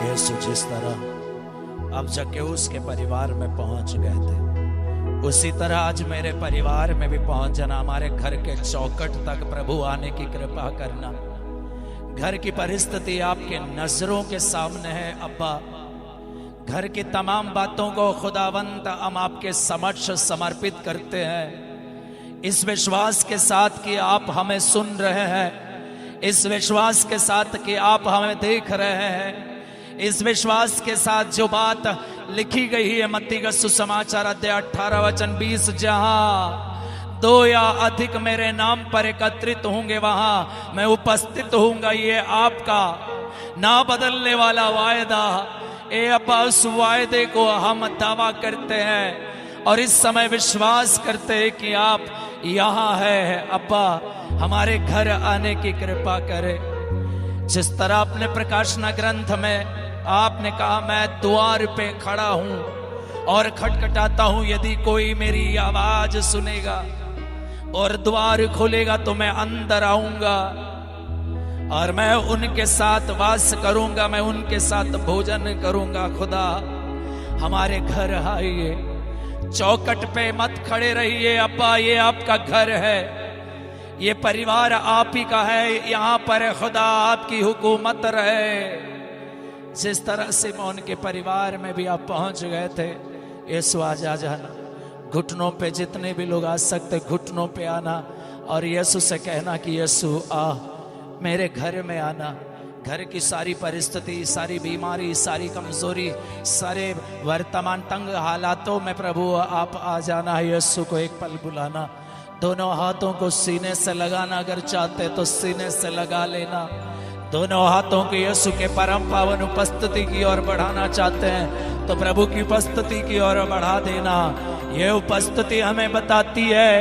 यीशु जिस तरह अब जक्कैऊस के परिवार में पहुंच गए थे, उसी तरह आज मेरे परिवार में भी पहुंच जाना। हमारे घर के चौखट तक प्रभु आने की कृपा करना। घर की परिस्थिति आपके नजरों के सामने है अब्बा। घर की तमाम बातों को खुदावंत हम आपके समक्ष समर्पित करते हैं, इस विश्वास के साथ कि आप हमें सुन रहे हैं, इस विश्वास के साथ कि आप हमें देख रहे हैं, इस विश्वास के साथ जो बात लिखी गई है मत्ती का सुसमाचार अध्याय 18 वचन 20, जहां 2 या अधिक मेरे नाम पर एकत्रित होंगे वहां मैं उपस्थित होऊंगा। ये आपका ना बदलने वाला वायदा, ए अब्बा, उस वायदे को हम दावा करते हैं और इस समय विश्वास करते हैं कि आप यहाँ है। अब्बा, हमारे घर आने की कृपा करे। जिस तरह अपने प्रकाशना ग्रंथ में आपने कहा, मैं द्वार पे खड़ा हूं और खटखटाता हूं, यदि कोई मेरी आवाज सुनेगा और द्वार खोलेगा तो मैं अंदर आऊंगा और मैं उनके साथ वास करूंगा, मैं उनके साथ भोजन करूंगा। खुदा, हमारे घर आइए, चौखट पे मत खड़े रहिए अब्बा, ये आपका घर है, ये परिवार आप ही का है, यहाँ पर खुदा आपकी हुकूमत रहे। जिस तरह सिमोन के परिवार में भी आप पहुंच गए थे, यीशु आज आ जाना। घुटनों पे जितने भी लोग आ सकते घुटनों पे आना और यीशु से कहना कि यीशु आ, मेरे घर में आना। घर की सारी परिस्थिति, सारी बीमारी, सारी कमजोरी, सारे वर्तमान तंग हालातों में प्रभु आप आ जाना। यीशु को एक पल बुलाना, दोनों हाथों को सीने से लगाना, अगर चाहते तो सीने से लगा लेना। दोनों हाथों को यीशु के परम पावन उपस्थिति की ओर बढ़ाना चाहते हैं तो प्रभु की उपस्थिति की ओर बढ़ा देना। यह उपस्थिति हमें बताती है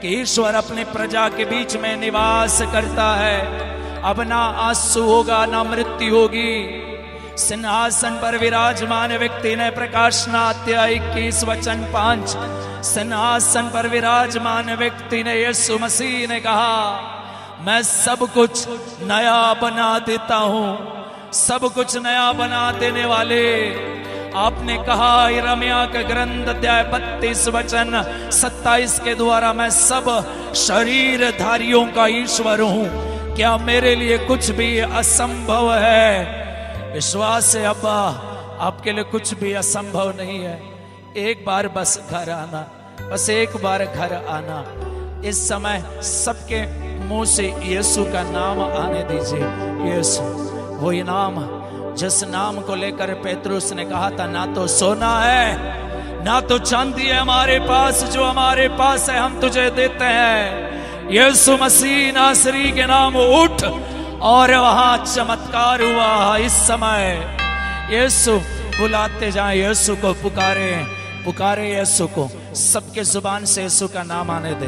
कि ईश्वर अपनी प्रजा के बीच में निवास करता है। अब ना आंसू होगा, ना मृत्यु होगी। सिंहासन पर विराजमान व्यक्ति ने, प्रकाशना अध्याय 21 वचन 5, सिंहासन पर विराजमान व्यक्ति ने, यीशु मसीह ने कहा, मैं सब कुछ नया बना देता हूं। सब कुछ नया बना देने वाले आपने कहा यिर्मयाह का ग्रंथ अध्याय 32 वचन 27 के द्वारा, मैं सब शरीरधारियों का ईश्वर हूं, क्या मेरे लिए कुछ भी असंभव है? विश्वास है अब्बा, आपके लिए कुछ भी असंभव नहीं है। एक बार बस घर आना, बस एक बार घर आना। इस समय सबके मुंह से यीशु का नाम आने दीजिए। यीशु, वही नाम जिस नाम को लेकर पेतरुस ने कहा था, ना तो सोना है ना तो चांदी है हमारे पास, जो हमारे पास है हम तुझे देते हैं। यीशु मसीह नासरी के नाम उठ, और वहां चमत्कार हुआ। इस समय यीशु बुलाते जाएं, यीशु को पुकारे, पुकारे यीशु को। सबके जुबान से यीशु का नाम आने दे।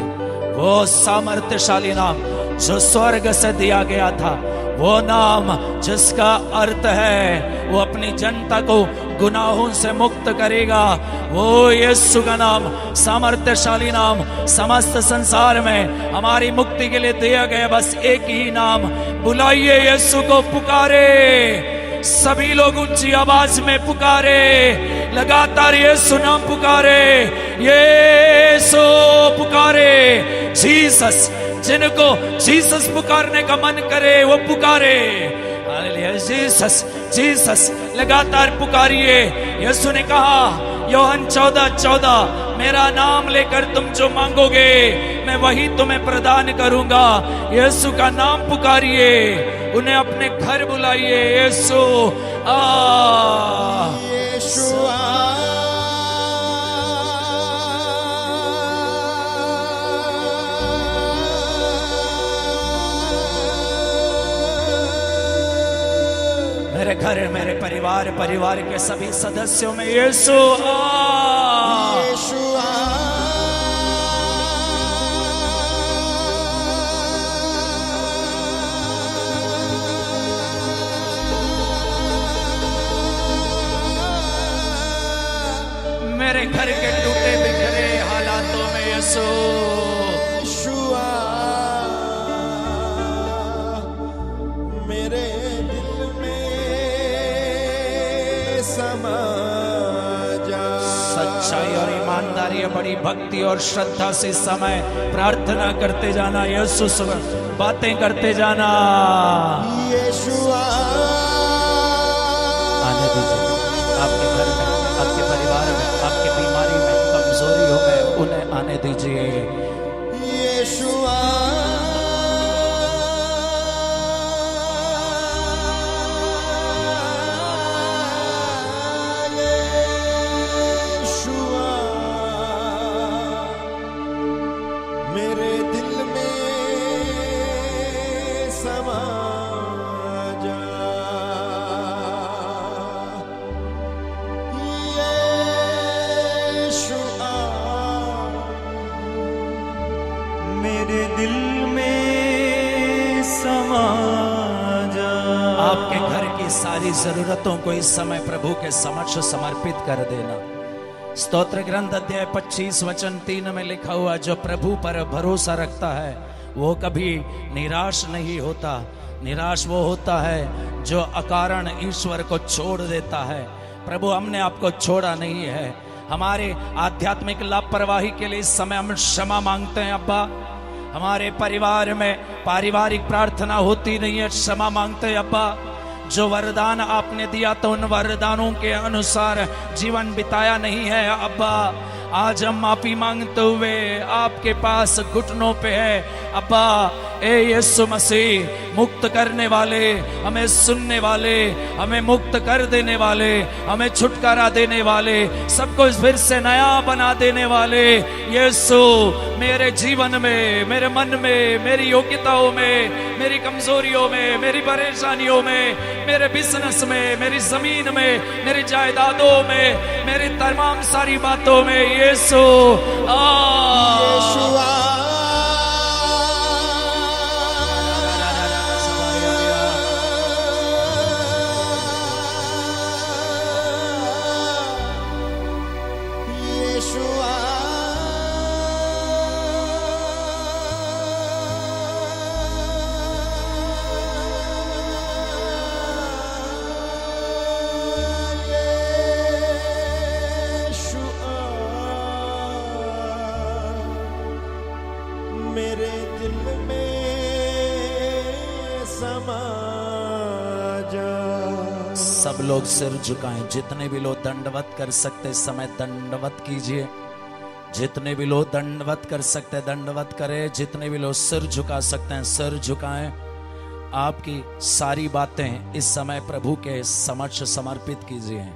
वो सामर्थ्यशाली नाम जो स्वर्ग से दिया गया था, वो नाम जिसका अर्थ है वो अपनी जनता को गुनाहों से मुक्त करेगा। वो यीशु का नाम, सामर्थ्यशाली नाम, समस्त संसार में हमारी मुक्ति के लिए दिया गया बस एक ही नाम। बुलाइए यीशु को, पुकारे। सभी लोग ऊंची आवाज में पुकारे, लगातार यीशु नाम पुकारे, यीशु पुकारे। जीसस, जिनको जीसस पुकारने का मन करे वो पुकारे। हालेलुया, जीसस, जीसस, लगातार पुकारिए। यीशु ने कहा यूहन्ना 14:14, मेरा नाम लेकर तुम जो मांगोगे मैं वही तुम्हें प्रदान करूंगा। यीशु का नाम पुकारिए, उन्हें अपने घर बुलाइए। यीशु आ, यीशु आ। मेरे घर, मेरे परिवार, परिवार के सभी सदस्यों में यीशु आ, यीशु आ। मेरे घर के टूटे बिखरे हालातों में यीशु, यीशु आ। मेरे दिल में ईमानदारी, बड़ी भक्ति और श्रद्धा से समय प्रार्थना करते जाना, यीशु से बातें करते जाना। यीशुआ आने दीजिए आपके घर में, आपके परिवार में, आपके बीमारी में, कमजोरियों में, उन्हें आने दीजिए। यीशुआ मेरे दिल में समा जा। यीशुआ मेरे दिल में समा जा। आपके घर की सारी जरूरतों को इस समय प्रभु के समक्ष समर्पित कर देना। स्तोत्र ग्रंथ अध्याय 25 वचन 3 में लिखा हुआ, जो प्रभु पर भरोसा रखता है वो कभी निराश नहीं होता। निराश वो होता है जो अकारण ईश्वर को छोड़ देता है। प्रभु हमने आपको छोड़ा नहीं है। हमारे आध्यात्मिक लापरवाही के लिए इस समय हम क्षमा मांगते हैं अब्बा। हमारे परिवार में पारिवारिक प्रार्थना होती नहीं है, क्षमा मांगते हैं अब्बा। जो वरदान आपने दिया तो उन वरदानों के अनुसार जीवन बिताया नहीं है अब्बा। आज हम माफी मांगते हुए आपके पास घुटनों पे है अब्बा। ए यीशु मसीह, मुक्त करने वाले, हमें सुनने वाले, हमें मुक्त कर देने वाले, हमें छुटकारा देने वाले, सबको फिर से नया बना देने वाले यीशु, मेरे जीवन में, मेरे मन में, मेरी योग्यताओं में, मेरी कमजोरियों में, मेरी परेशानियों में, मेरे बिजनेस में, मेरी जमीन में, मेरी जायदादों में, मेरी तमाम सारी बातों में यीशु मेरे दिल में समा जा। सब लोग सिर झुकाएं। जितने भी लोग दंडवत कर सकते इस समय दंडवत कीजिए। जितने भी लोग दंडवत कर सकते दंडवत करें। जितने भी लोग सिर झुका सकते हैं सिर झुकाएं। आपकी सारी बातें इस समय प्रभु के समक्ष समर्पित कीजिए।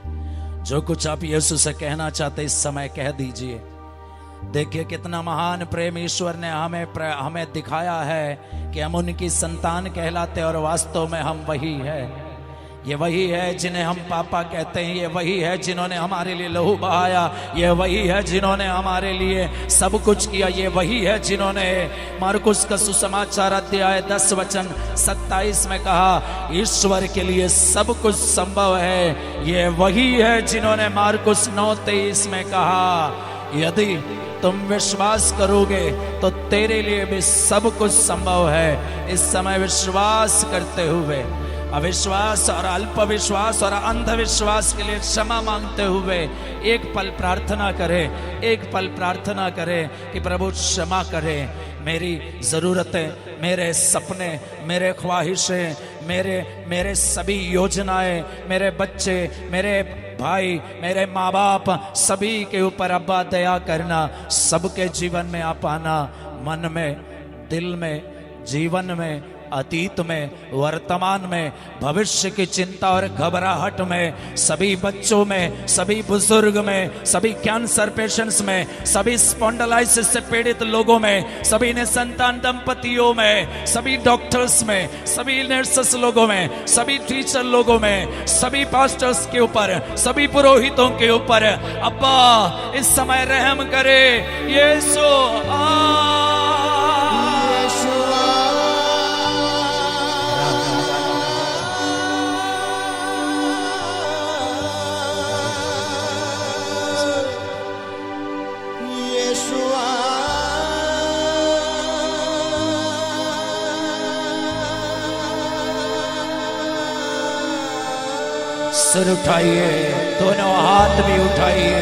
जो कुछ आप यीशु से कहना चाहते इस समय कह दीजिए। देखिए कितना महान प्रेम ईश्वर ने हमें दिखाया है कि हम उनकी संतान कहलाते और वास्तव में हम वही है। ये वही है जिन्हें हम पापा कहते हैं। ये वही है जिन्होंने हमारे लिए लहू बहाया। ये वही है जिन्होंने हमारे लिए सब कुछ किया। ये वही है जिन्होंने मार्कुस का सुसमाचार अध्याय 10 वचन 27 में कहा, ईश्वर के लिए सब कुछ संभव है। ये वही है जिन्होंने मार्कुस 9:23 में कहा, यदि तुम विश्वास करोगे तो तेरे लिए भी सब कुछ संभव है। इस समय विश्वास करते हुए अविश्वास और अल्पविश्वास और अंधविश्वास के लिए क्षमा मांगते हुए एक पल प्रार्थना करें। एक पल प्रार्थना करें कि प्रभु क्षमा करें। मेरी ज़रूरतें, मेरे सपने, मेरे ख्वाहिशें, मेरे सभी योजनाएं, मेरे बच्चे, मेरे भाई, मेरे माँ बाप, सभी के ऊपर अब्बा दया करना। सबके जीवन में आप आना। मन में, दिल में, जीवन में, अतीत में, वर्तमान में, भविष्य की चिंता और घबराहट में, सभी बच्चों में, सभी बुजुर्ग में, सभी कैंसर पेशेंट्स में, सभी स्पॉन्डिलाइटिस से पीड़ित लोगों में, सभी निसंतान दंपतियों में, सभी डॉक्टर्स में, सभी नर्सेस लोगों में, सभी टीचर लोगों में, सभी पास्टर्स के ऊपर, सभी पुरोहितों के ऊपर अब्बा इस समय रहम करे। यीशु सिर उठाइए, दोनों हाथ भी उठाइए।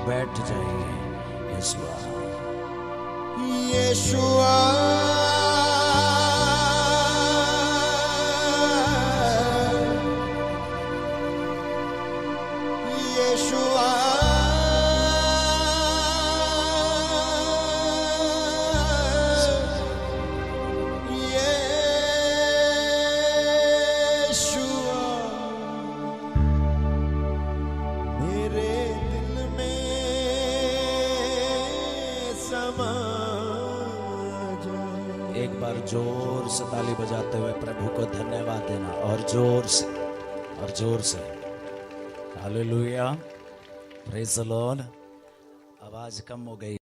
बैठ जाइए। यीशुआ यीशुआ यीशुआ एक बार जोर से ताली बजाते हुए प्रभु को धन्यवाद देना, और जोर से, और जोर से। Hallelujah, praise the Lord. आवाज कम हो गई।